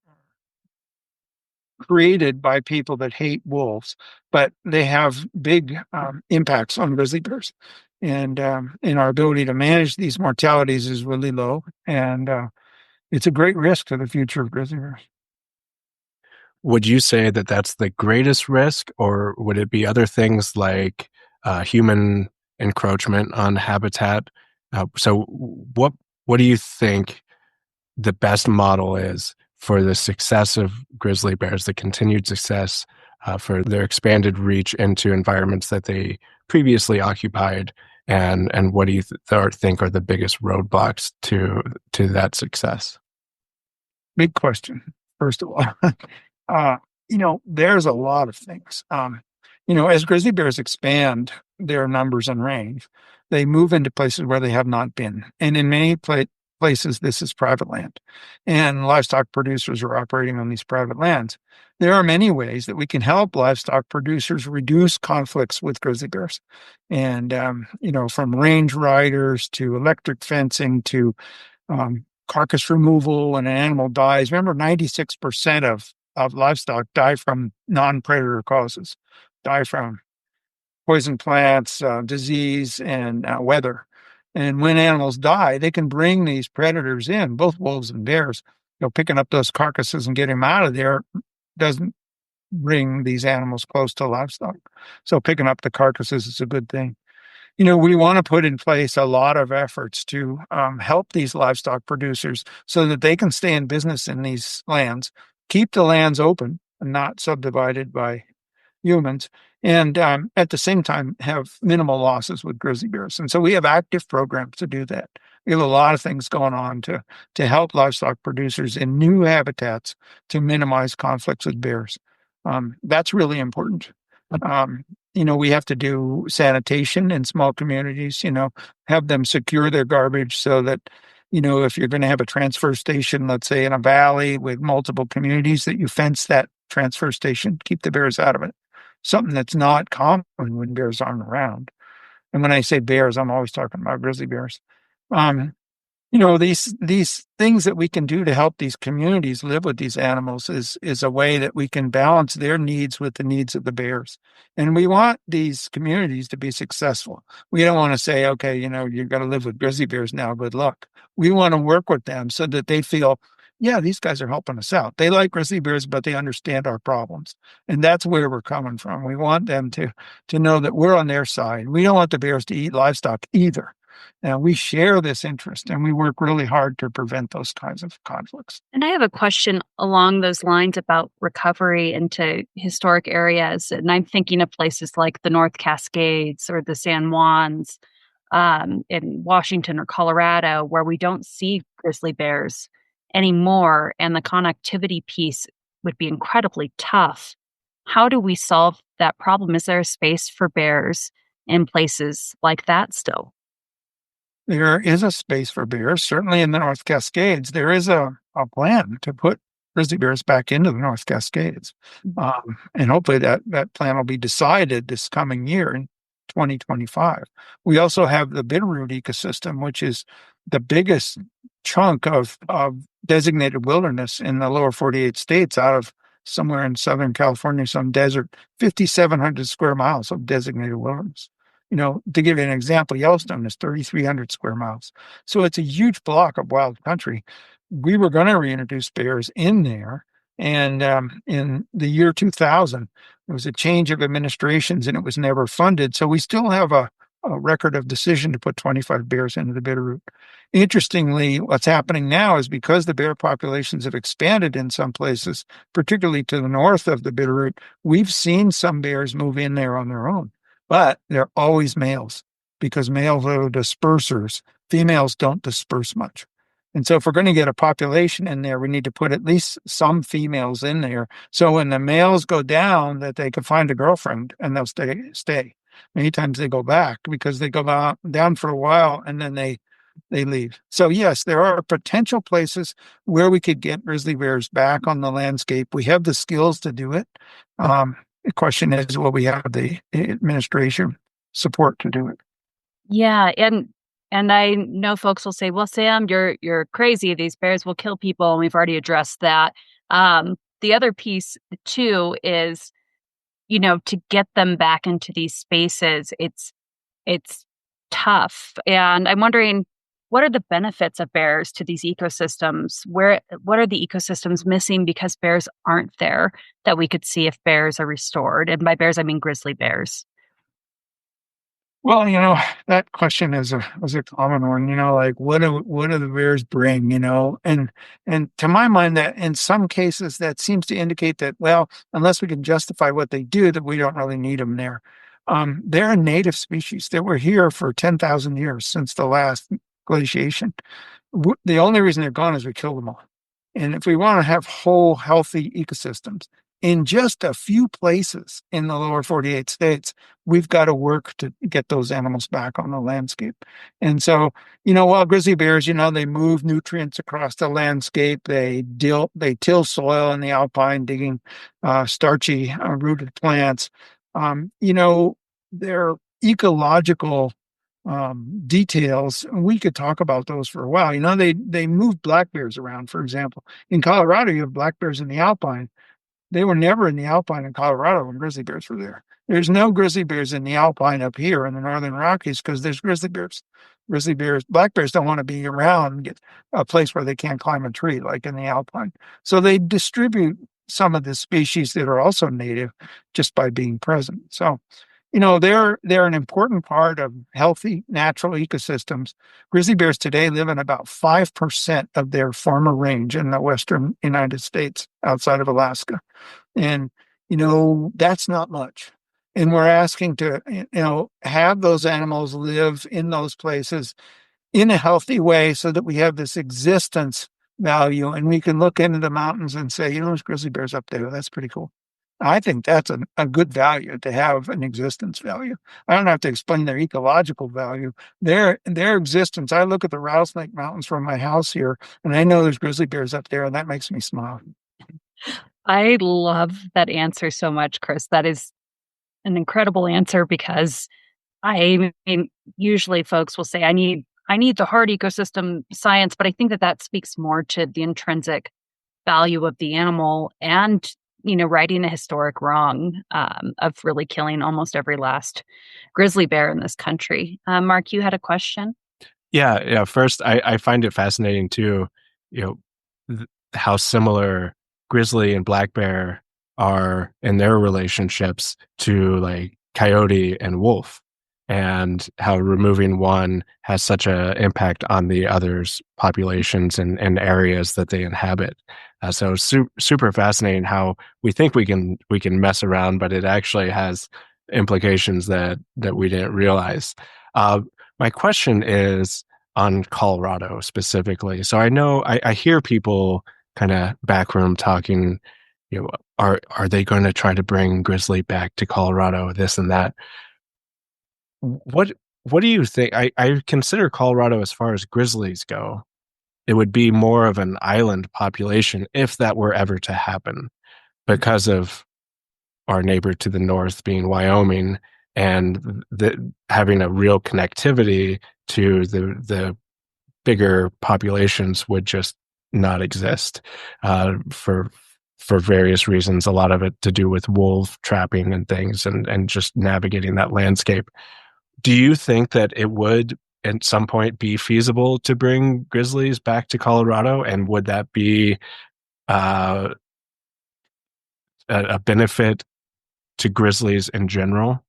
S3: created by people that hate wolves, but they have big impacts on grizzly bears. And our ability to manage these mortalities is really low. And it's a great risk to the future of grizzly bears.
S1: Would you say that that's the greatest risk, or would it be other things like human encroachment on habitat. So what do you think the best model is for the success of grizzly bears, the continued success for their expanded reach into environments that they previously occupied, and what do you think are the biggest roadblocks to that success?
S3: Big question, first of all. There's a lot of things. As grizzly bears expand their numbers and range, they move into places where they have not been. And in many places, this is private land. And livestock producers are operating on these private lands. There are many ways that we can help livestock producers reduce conflicts with grizzly bears. And, from range riders to electric fencing to carcass removal when an animal dies. Remember, 96% of livestock die from non-predator causes, die from poison plants, disease, and weather. And when animals die, they can bring these predators in, both wolves and bears. Picking up those carcasses and getting them out of there doesn't bring these animals close to livestock. So picking up the carcasses is a good thing. We want to put in place a lot of efforts to help these livestock producers so that they can stay in business in these lands, keep the lands open and not subdivided by humans, and at the same time have minimal losses with grizzly bears. And so we have active programs to do that. We have a lot of things going on to help livestock producers in new habitats to minimize conflicts with bears. That's really important. We have to do sanitation in small communities, have them secure their garbage so that, if you're going to have a transfer station, let's say in a valley with multiple communities, that you fence that transfer station, keep the bears out of it. Something that's not common when bears aren't around. And when I say bears, I'm always talking about grizzly bears. These things that we can do to help these communities live with these animals is a way that we can balance their needs with the needs of the bears. And we want these communities to be successful. We don't want to say, okay, you're going to live with grizzly bears now, good luck. We want to work with them so that they feel, yeah, these guys are helping us out. They like grizzly bears, but they understand our problems. And that's where we're coming from. We want them to know that we're on their side. We don't want the bears to eat livestock either. Now, we share this interest and we work really hard to prevent those kinds of conflicts.
S2: And I have a question along those lines about recovery into historic areas. And I'm thinking of places like the North Cascades or the San Juans in Washington or Colorado, where we don't see grizzly bears anymore. And the connectivity piece would be incredibly tough. How do we solve that problem? Is there a space for bears in places like that still?
S3: There is a space for bears. Certainly in the North Cascades, there is a plan to put grizzly bears back into the North Cascades. And hopefully that plan will be decided this coming year in 2025. We also have the Bitterroot ecosystem, which is the biggest chunk of designated wilderness in the lower 48 states out of somewhere in Southern California, some desert, 5,700 square miles of designated wilderness. To give you an example, Yellowstone is 3,300 square miles. So it's a huge block of wild country. We were going to reintroduce bears in there. And in the year 2000, there was a change of administrations and it was never funded. So we still have a record of decision to put 25 bears into the Bitterroot. Interestingly, what's happening now is because the bear populations have expanded in some places, particularly to the north of the Bitterroot, we've seen some bears move in there on their own. But they're always males because males are dispersers. Females don't disperse much. And so if we're going to get a population in there, we need to put at least some females in there. So when the males go down, that they can find a girlfriend and they'll stay. Many times they go back because they go down for a while and then they leave. So yes, there are potential places where we could get grizzly bears back on the landscape. We have the skills to do it. The question is, will we have the administration support to do it?
S2: Yeah, and I know folks will say, "Well, Sam, you're crazy. These bears will kill people," and we've already addressed that. The other piece too is, to get them back into these spaces, it's tough. And I'm wondering, what are the benefits of bears to these ecosystems? What are the ecosystems missing because bears aren't there that we could see if bears are restored? And by bears, I mean grizzly bears.
S3: Well, that question was a common one, like what do the bears bring, and to my mind that in some cases that seems to indicate that, well, unless we can justify what they do, that we don't really need them there. They're a native species. They were here for 10,000 years since the last glaciation. The only reason they're gone is we killed them all. And if we want to have whole, healthy ecosystems in just a few places in the lower 48 states, we've got to work to get those animals back on the landscape. And so, while grizzly bears, they move nutrients across the landscape. They till soil in the alpine, digging starchy rooted plants. Their ecological details, we could talk about those for a while. They move black bears around, for example. In Colorado, you have black bears in the alpine. They were never in the alpine in Colorado when grizzly bears were there. There's no grizzly bears in the alpine up here in the northern Rockies because there's grizzly bears. Grizzly bears, black bears don't want to be around and get a place where they can't climb a tree like in the alpine. So they distribute some of the species that are also native just by being present. So, they're an important part of healthy natural ecosystems. Grizzly bears today live in about 5% of their former range in the western United States outside of Alaska. And, that's not much. And we're asking to, have those animals live in those places in a healthy way so that we have this existence value and we can look into the mountains and say, there's grizzly bears up there. That's pretty cool. I think that's a good value to have an existence value. I don't have to explain their ecological value. Their existence. I look at the Rattlesnake Mountains from my house here, and I know there's grizzly bears up there, and that makes me smile.
S2: I love that answer so much, Chris. That is an incredible answer because I mean, usually folks will say, I need the hard ecosystem science, but I think that speaks more to the intrinsic value of the animal and righting a historic wrong of really killing almost every last grizzly bear in this country. Mark, you had a question?
S1: Yeah. First, I find it fascinating too, how similar grizzly and black bear are in their relationships to like coyote and wolf, and how removing one has such an impact on the other's populations and areas that they inhabit. So super fascinating how we think we can mess around, but it actually has implications that we didn't realize. My question is on Colorado specifically. So I know I hear people kind of backroom talking, are they going to try to bring grizzly back to Colorado, this and that? What do you think? I consider Colorado, as far as grizzlies go, it would be more of an island population if that were ever to happen, because of our neighbor to the north being Wyoming, and having a real connectivity to the bigger populations would just not exist for various reasons. A lot of it to do with wolf trapping and things, and just navigating that landscape. Do you think that it would at some point be feasible to bring grizzlies back to Colorado? And would that be a benefit to grizzlies in general?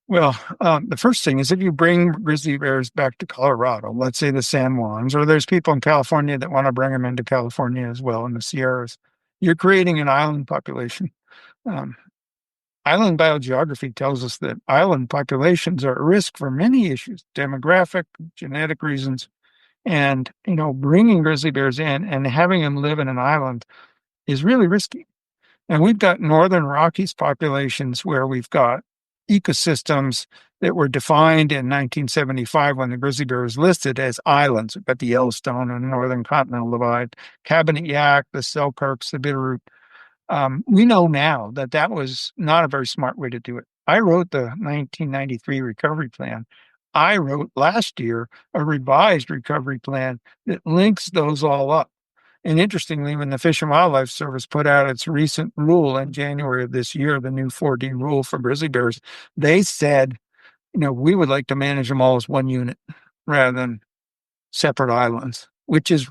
S3: Well, the first thing is if you bring grizzly bears back to Colorado, let's say the San Juans, or there's people in California that want to bring them into California as well, in the Sierras, you're creating an island population. Island biogeography tells us that island populations are at risk for many issues, demographic, genetic reasons. And, bringing grizzly bears in and having them live in an island is really risky. And we've got northern Rockies populations where we've got ecosystems that were defined in 1975 when the grizzly bear was listed as islands. We've got the Yellowstone and the Northern Continental Divide, Cabinet Yaak, the Selkirks, the Bitterroot. We know now that was not a very smart way to do it. I wrote the 1993 recovery plan. I wrote last year a revised recovery plan that links those all up. And interestingly, when the Fish and Wildlife Service put out its recent rule in January of this year, the new 4D rule for grizzly bears, they said, we would like to manage them all as one unit rather than separate islands, which is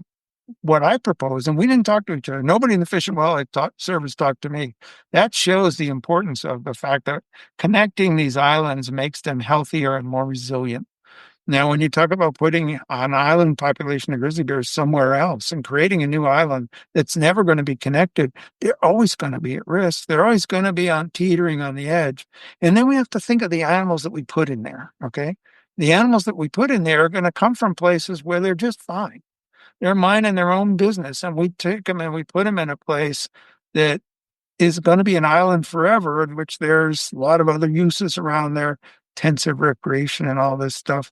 S3: what I propose, and we didn't talk to each other. Nobody in the Fish and Wildlife Service talked to me. That shows the importance of the fact that connecting these islands makes them healthier and more resilient. Now, when you talk about putting an island population of grizzly bears somewhere else and creating a new island that's never going to be connected, they're always going to be at risk. They're always going to be on teetering on the edge. And then we have to think of the animals that we put in there. Okay. The animals that we put in there are going to come from places where they're just fine. They're minding their own business. And we take them and we put them in a place that is going to be an island forever, in which there's a lot of other uses around there, intensive recreation and all this stuff.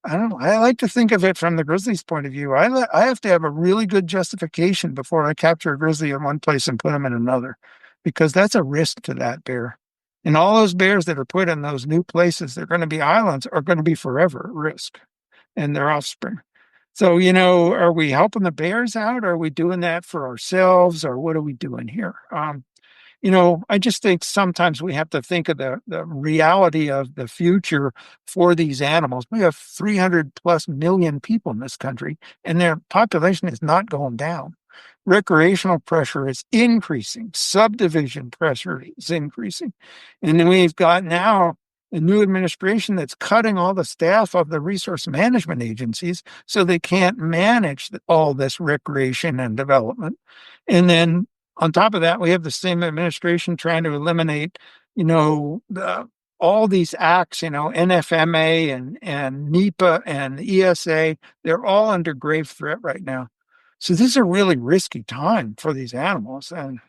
S3: I don't know. I like to think of it from the grizzly's point of view. I have to have a really good justification before I capture a grizzly in one place and put him in another, because that's a risk to that bear. And all those bears that are put in those new places, they're going to be islands, are going to be forever at risk, and their offspring. So, are we helping the bears out? Are we doing that for ourselves, or what are we doing here? I just think sometimes we have to think of the reality of the future for these animals. We have 300 plus million people in this country, and their population is not going down. Recreational pressure is increasing. Subdivision pressure is increasing. And then we've got now a new administration that's cutting all the staff of the resource management agencies so they can't manage all this recreation and development. And then on top of that, we have the same administration trying to eliminate, all these acts, NFMA and NEPA and ESA. They're all under grave threat right now. So this is a really risky time for these animals. And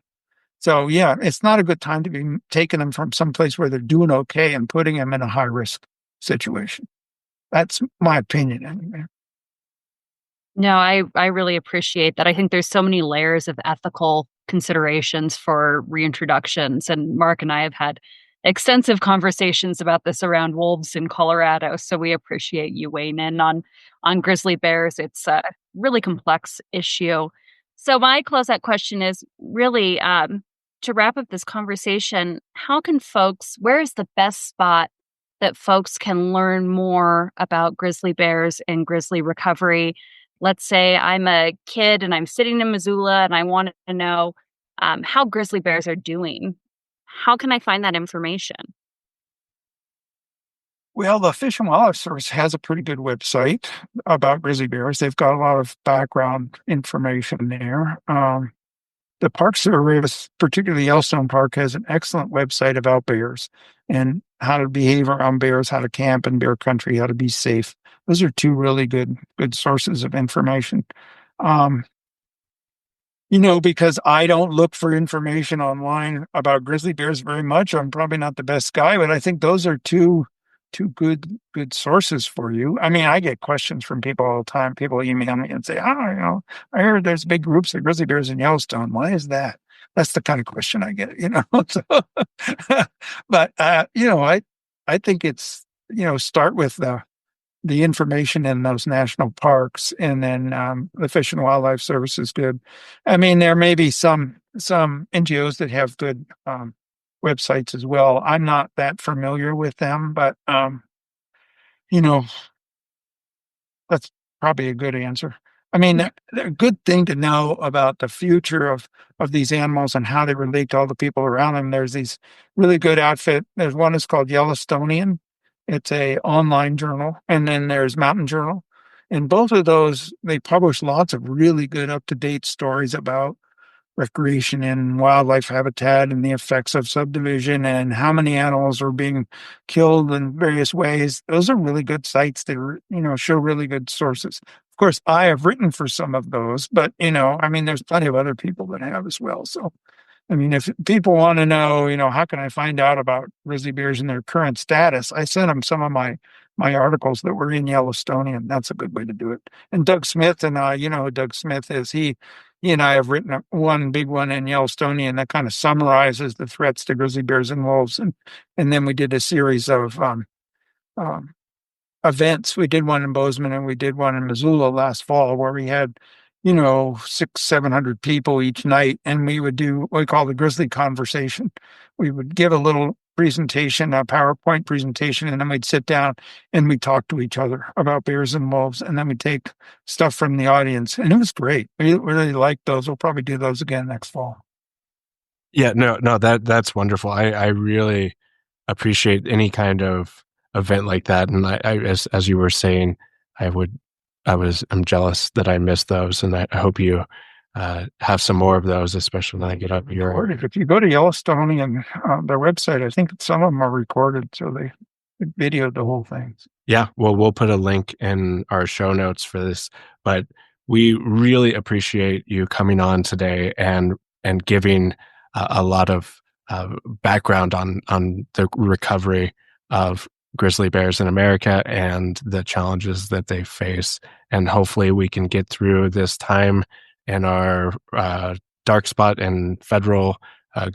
S3: so, yeah, it's not a good time to be taking them from someplace where they're doing okay and putting them in a high risk situation. That's my opinion anyway.
S2: No, I really appreciate that. I think there's so many layers of ethical considerations for reintroductions. And Mark and I have had extensive conversations about this around wolves in Colorado. So we appreciate you weighing in on grizzly bears. It's a really complex issue. So my closeout question is really to wrap up this conversation, where is the best spot that folks can learn more about grizzly bears and grizzly recovery? Let's say I'm a kid and I'm sitting in Missoula and I want to know how grizzly bears are doing. How can I find that information?
S3: Well, the Fish and Wildlife Service has a pretty good website about grizzly bears. They've got a lot of background information there. The Park Service, particularly Yellowstone Park, has an excellent website about bears and how to behave around bears, how to camp in bear country, how to be safe. Those are two really good sources of information. Because I don't look for information online about grizzly bears very much. I'm probably not the best guy, but I think those are two good sources for you. I mean, I get questions from people all the time. People email me and say, I heard there's big groups of grizzly bears in Yellowstone. Why is that? That's the kind of question I get, So, but, I think it's, start with the information in those national parks, and then the Fish and Wildlife Service is good. I mean, there may be some NGOs that have good websites as well. I'm not that familiar with them, but that's probably a good answer. I mean, a good thing to know about the future of these animals and how they relate to all the people around them. There's these really good outfit. There's one that's called Yellowstonian. It's a online journal, and then there's Mountain Journal. And both of those, they publish lots of really good up-to-date stories about recreation and wildlife habitat and the effects of subdivision and how many animals are being killed in various ways. Those are really good sites that, show really good sources. Of course, I have written for some of those, but, there's plenty of other people that have as well. So, if people want to know, how can I find out about grizzly bears and their current status? I sent them some of my articles that were in Yellowstonian. That's a good way to do it. And Doug Smith and I, who Doug Smith is, he and I have written one big one in Yellowstonian that kind of summarizes the threats to grizzly bears and wolves. And then we did a series of events. We did one in Bozeman and we did one in Missoula last fall, where we had 600-700 people each night, and we would do what we call the grizzly conversation. We would give a little presentation, a PowerPoint presentation, and then we'd sit down and we'd talk to each other about bears and wolves, and then we'd take stuff from the audience, and it was great. We really liked those. We'll probably do those again next fall.
S1: Yeah, no, that's wonderful. I really appreciate any kind of event like that. And as you were saying, I'm jealous that I missed those, and I hope you have some more of those, especially when I get up here.
S3: If you go to Yellowstone and their website, I think some of them are recorded, so they videoed the whole thing.
S1: Yeah, well, we'll put a link in our show notes for this, but we really appreciate you coming on today and giving a lot of background on the recovery of grizzly bears in America and the challenges that they face. And hopefully we can get through this time in our dark spot in federal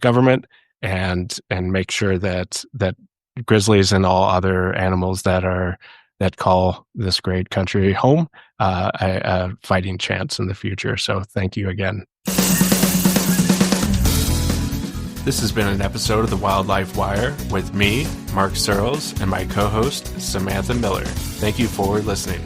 S1: government and make sure that grizzlies and all other animals that call this great country home a fighting chance in the future. So thank you again. This has been an episode of the Wildlife Wire with me, Mark Searles, and my co-host, Samantha Miller. Thank you for listening.